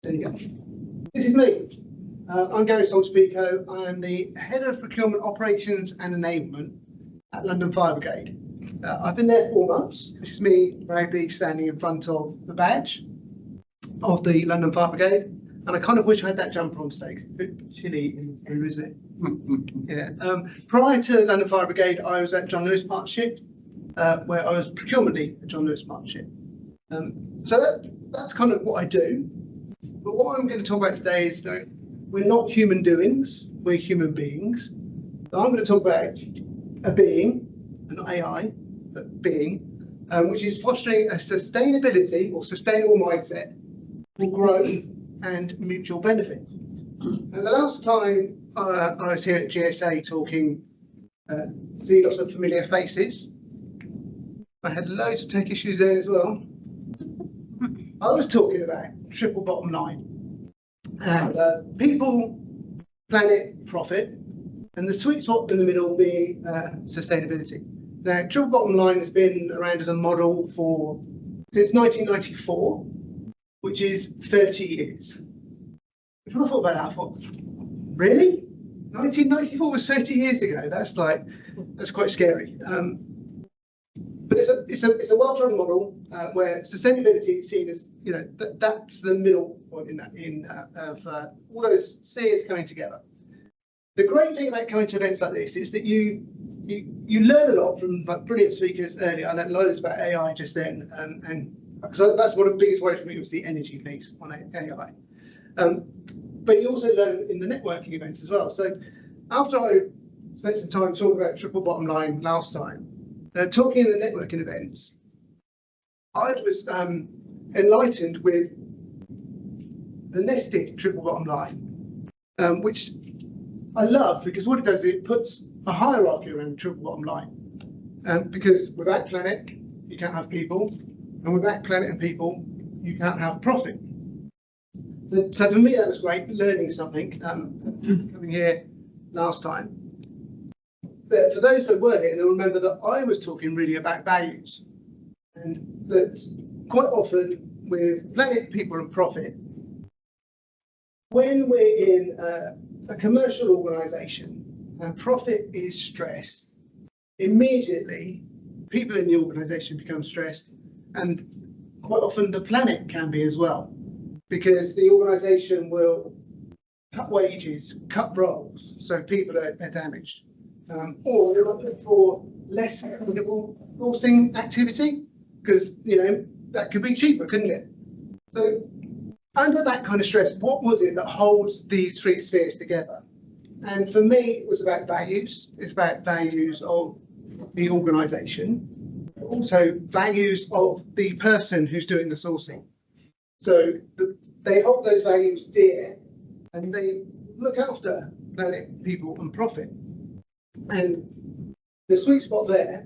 There you go. This is me. I'm Gary Salterpicco. I am the Head of Procurement Operations and Enablement at London Fire Brigade. I've been there 4 months. This is me proudly standing in front of the badge of the London Fire Brigade. And I kind of wish I had that jumper on today. It's a bit chilly in here, isn't it? Yeah. Prior to London Fire Brigade, I was at John Lewis Partnership, where I was procurement lead at John Lewis Partnership. So that's kind of what I do. But what I'm going to talk about today is that we're not human doings, we're human beings. So I'm going to talk about a being, not AI, but being, which is fostering a sustainability or sustainable mindset for growth and mutual benefit. And the last time I was here at GSA talking, see lots of familiar faces. I had loads of tech issues there as well. I was talking about triple bottom line and people, planet, profit, and the sweet spot in the middle being sustainability. Now, triple bottom line has been around as a model since 1994, which is 30 years. When I thought about that, I thought, really? 1994 was 30 years ago. That's quite scary. But it's a well-trodden model where sustainability is seen as, that's the middle point of all those spheres coming together. The great thing about coming to events like this is that you learn a lot from brilliant speakers earlier. I learned loads about AI just then, and because that's one of the biggest worries for me was the energy piece on AI. But you also learn in the networking events as well. So after I spent some time talking about triple bottom line last time, talking in the networking events, I was enlightened with the nested triple bottom line, which I love because what it does is it puts a hierarchy around the triple bottom line. Because without planet, you can't have people, and without planet and people, you can't have profit. So for me, that was great, learning something, coming here last time. But for those that were here, they'll remember that I was talking really about values, and that quite often with planet, people and profit, when we're in a commercial organisation and profit is stressed, immediately people in the organisation become stressed, and quite often the planet can be as well, because the organisation will cut wages, cut roles, so people are damaged. Or they're looking for less sustainable sourcing activity, because that could be cheaper, couldn't it? So under that kind of stress, what was it that holds these three spheres together? And for me, it was about values. It's about values of the organisation, but also values of the person who's doing the sourcing. So they hold those values dear, and they look after planet, people, and profit. And the sweet spot there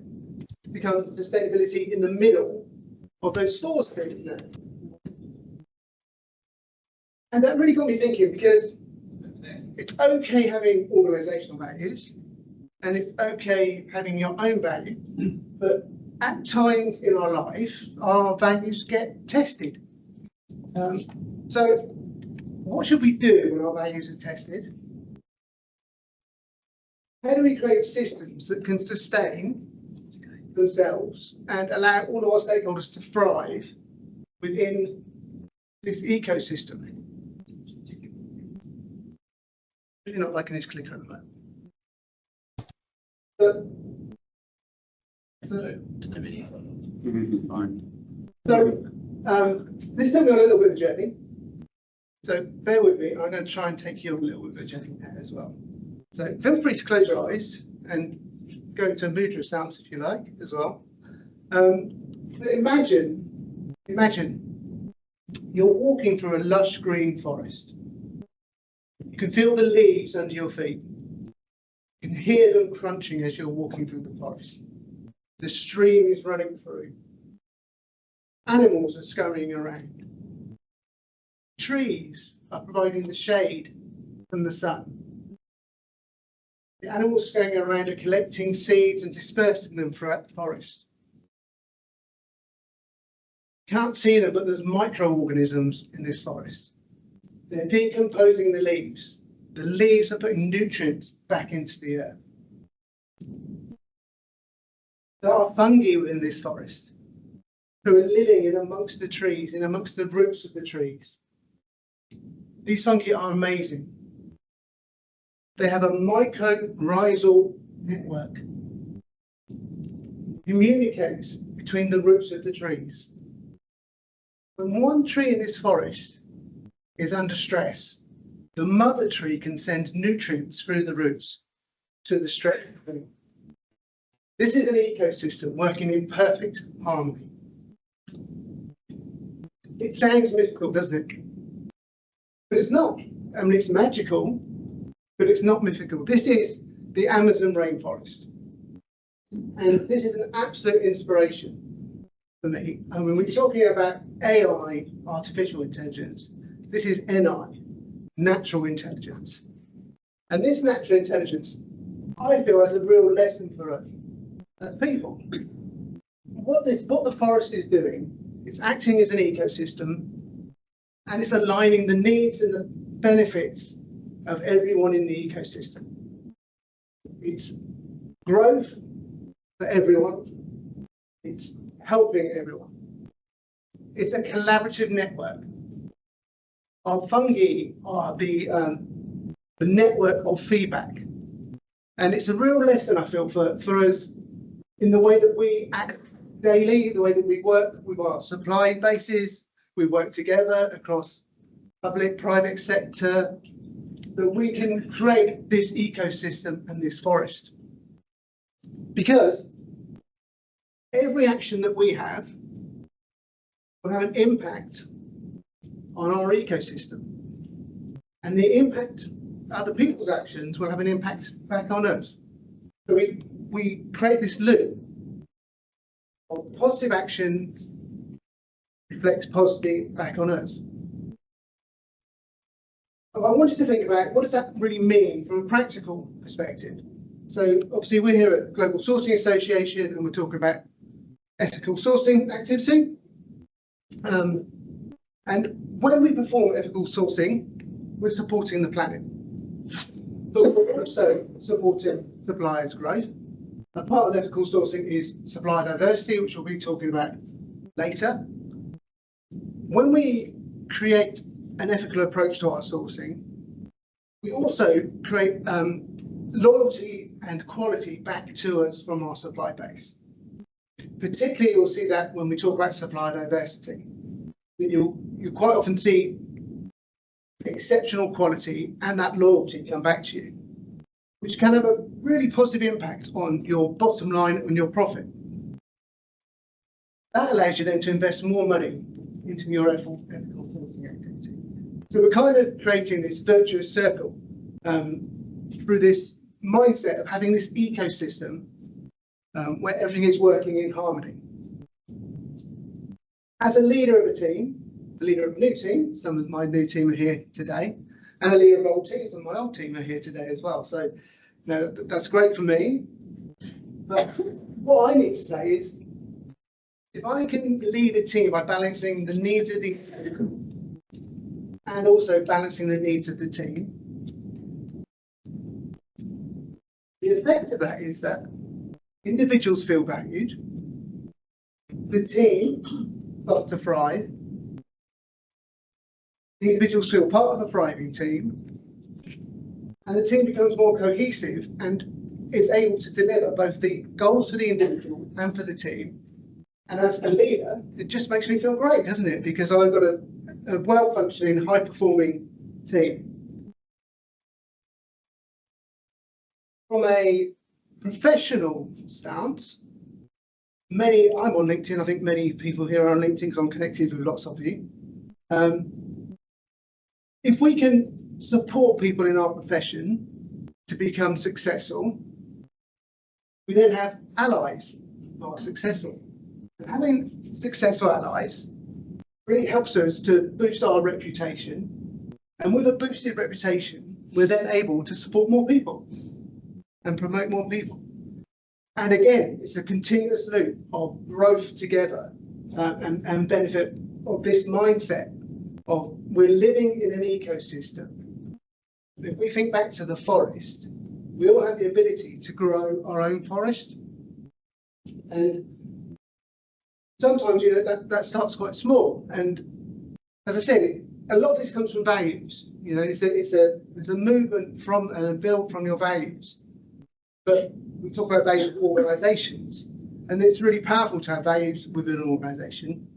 becomes sustainability in the middle of those four spheres there. And that really got me thinking, because it's okay having organisational values, and it's okay having your own value, but at times in our life, our values get tested. So what should we do when our values are tested? How do we create systems that can sustain themselves and allow all of our stakeholders to thrive within this ecosystem? Really not liking this clicker at the moment. This took me on a little bit of a journey. So bear with me. I'm going to try and take you on a little bit of a journey now as well. So feel free to close your eyes and go into mudra stance if you like as well. But imagine you're walking through a lush green forest. You can feel the leaves under your feet. You can hear them crunching as you're walking through the forest. The stream is running through. Animals are scurrying around. Trees are providing the shade from the sun. The animals scurrying around are collecting seeds and dispersing them throughout the forest. Can't see them, but there's microorganisms in this forest. They're decomposing the leaves. The leaves are putting nutrients back into the earth. There are fungi within this forest who are living in amongst the trees, in amongst the roots of the trees. These fungi are amazing. They have a mycorrhizal network. Communicates between the roots of the trees. When one tree in this forest is under stress, the mother tree can send nutrients through the roots to the stressed tree. This is an ecosystem working in perfect harmony. It sounds mythical, doesn't it? But it's not. I mean, it's magical, but it's not mythical. This is the Amazon rainforest. And this is an absolute inspiration for me. I mean, we're talking about AI, artificial intelligence. This is NI, natural intelligence. And this natural intelligence, I feel, has a real lesson for us as people. What the forest is doing, it's acting as an ecosystem, and it's aligning the needs and the benefits of everyone in the ecosystem. It's growth for everyone. It's helping everyone. It's a collaborative network. Our fungi are the network of feedback. And it's a real lesson, I feel, for us in the way that we act daily, the way that we work with our supply bases, we work together across public, private sector, that we can create this ecosystem and this forest. Because every action that we have will have an impact on our ecosystem. And the impact, other people's actions will have an impact back on us. So we create this loop of positive action reflects positively back on us. I want you to think about what does that really mean from a practical perspective. So obviously we're here at Global Sourcing Association and we're talking about ethical sourcing activity. And when we perform ethical sourcing, we're supporting the planet. But we're also supporting suppliers' growth. A part of ethical sourcing is supplier diversity, which we'll be talking about later. When we create an ethical approach to our sourcing, we also create loyalty and quality back to us from our supply base. Particularly, you'll see that when we talk about supplier diversity, that you quite often see exceptional quality and that loyalty come back to you, which can have a really positive impact on your bottom line and your profit. That allows you then to invest more money into your ethical sourcing activity. So we're kind of creating this virtuous circle through this mindset of having this ecosystem where everything is working in harmony. As a leader of a team, a leader of a new team, some of my new team are here today, and a leader of old teams, and my old team are here today as well. So, you know, that's great for me. But what I need to say is, if I can lead a team by balancing the needs of the team and also balancing the needs of the team, the effect of that is that individuals feel valued, the team starts to thrive, the individuals feel part of a thriving team, and the team becomes more cohesive and is able to deliver both the goals for the individual and for the team. And as a leader, it just makes me feel great, doesn't it? Because I've got a well-functioning, high-performing team. From a professional stance, I'm on LinkedIn. I think many people here are on LinkedIn because I'm connected with lots of you. If we can support people in our profession to become successful, we then have allies who are successful. And having successful allies really helps us to boost our reputation. And with a boosted reputation, we're then able to support more people and promote more people. And again, it's a continuous loop of growth together and benefit of this mindset of we're living in an ecosystem. If we think back to the forest, we all have the ability to grow our own forest. And sometimes, that starts quite small. And as I said, a lot of this comes from values. It's a movement from and built from your values. But we talk about values of organisations, and it's really powerful to have values within an organisation.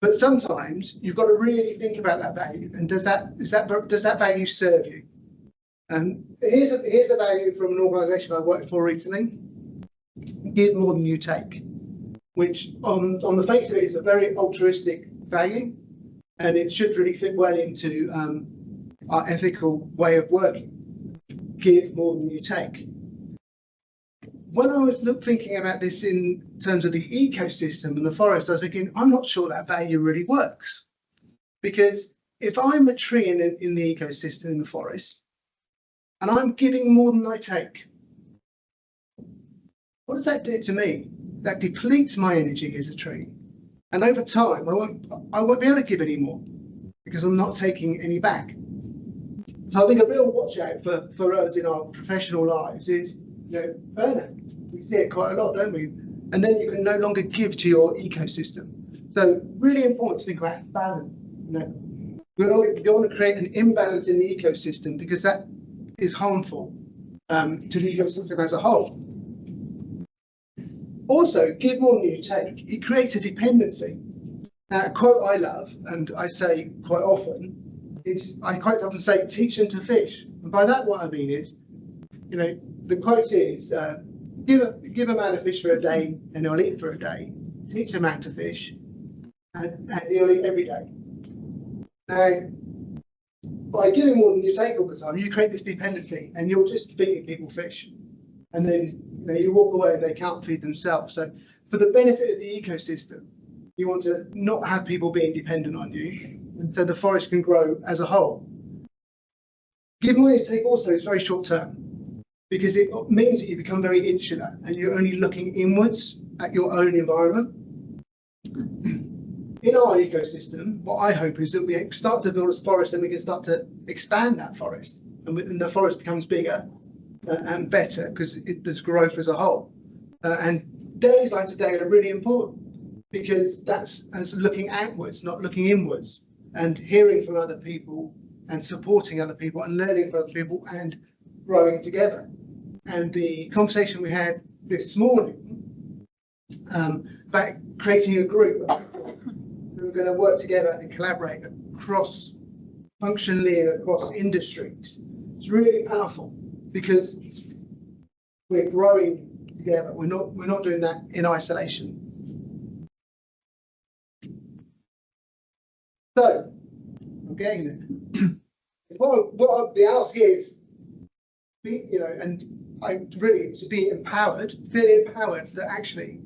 But sometimes you've got to really think about that value, and does that value serve you? Here's a value from an organisation I worked for recently: give more than you take, which on the face of it is a very altruistic value, and it should really fit well into our ethical way of working. Give more than you take. When I was thinking about this in terms of the ecosystem and the forest, I was thinking, I'm not sure that value really works. Because if I'm a tree in the ecosystem in the forest, and I'm giving more than I take, what does that do to me? That depletes my energy as a tree. And over time, I won't be able to give any more because I'm not taking any back. So I think a real watch out for us in our professional lives is burnout. We see it quite a lot, don't we? And then you can no longer give to your ecosystem. So really important to think about balance. You don't want to create an imbalance in the ecosystem because that is harmful to the ecosystem as a whole. Also, give more than you take. It creates a dependency. Now, a quote I love, and I say quite often, I quite often say, teach them to fish. And by that, what I mean is, the quote is, give a man a fish for a day and he'll eat for a day. Teach a man to fish and he'll eat every day. Now, by giving more than you take all the time, you create this dependency and you're just feeding people fish. And then you walk away and they can't feed themselves. So for the benefit of the ecosystem, you want to not have people being dependent on you, and so the forest can grow as a whole. Give more than you take also is very short term, because it means that you become very insular and you're only looking inwards at your own environment. In our ecosystem, what I hope is that we start to build a forest and we can start to expand that forest, and the forest becomes bigger and better because there's growth as a whole. And days like today are really important because that's as looking outwards, not looking inwards, and hearing from other people and supporting other people and learning from other people and growing together. And the conversation we had this morning about creating a group who are going to work together and collaborate cross-functionally and across industries, it's really powerful because we're growing together. We're not doing that in isolation. So I'm getting there. What the ask is, and I really to be empowered, feel empowered that actually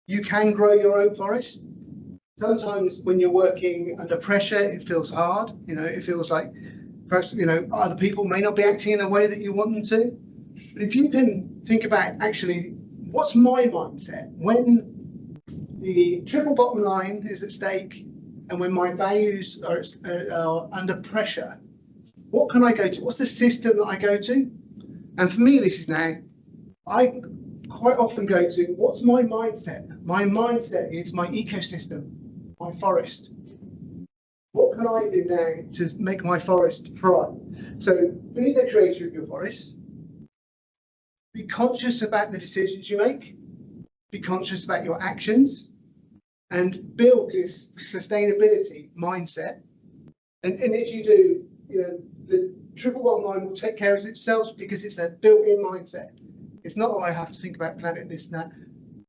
you can grow your own forest. Sometimes when you're working under pressure, it feels hard. It feels like perhaps other people may not be acting in a way that you want them to. But if you can think about actually, what's my mindset when the triple bottom line is at stake, and when my values are under pressure, what can I go to? What's the system that I go to? And for me, this is now, I quite often go to, what's my mindset? My mindset is my ecosystem, my forest. What can I do now to make my forest thrive? So be the creator of your forest. Be conscious about the decisions you make. Be conscious about your actions. And build this sustainability mindset. And if you do, the triple bottom line will take care of itself because it's a built-in mindset. It's not that I have to think about planet this and that.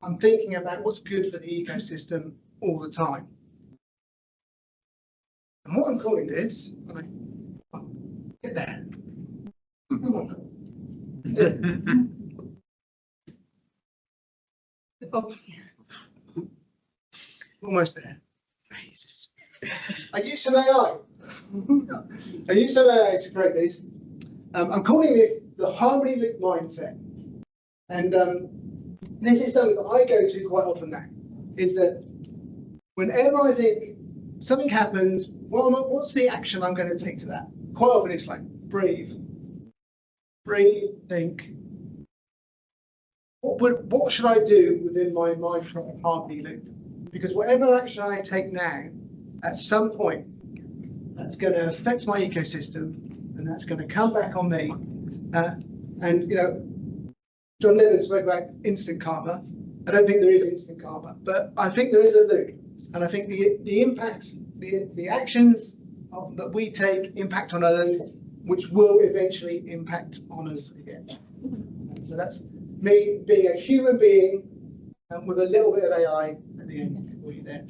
I'm thinking about what's good for the ecosystem all the time. And what I'm calling this, get there. Come on. Oh. Almost there. I used some AI. I used some AI to create this. I'm calling this the harmony loop mindset. And this is something that I go to quite often now, is that whenever I think something happens. What's the action I'm going to take to that? Quite often it's like breathe, think. What should I do within my mindful heartbeat loop? Because whatever action I take now, at some point, that's going to affect my ecosystem, and that's going to come back on me. And you know, John Lennon spoke about instant karma. I don't think there is instant karma, but I think there is a loop, and I think the impacts, the actions that we take impact on others, which will eventually impact on us again. So that's me being a human being with a little bit of AI at the end for you there.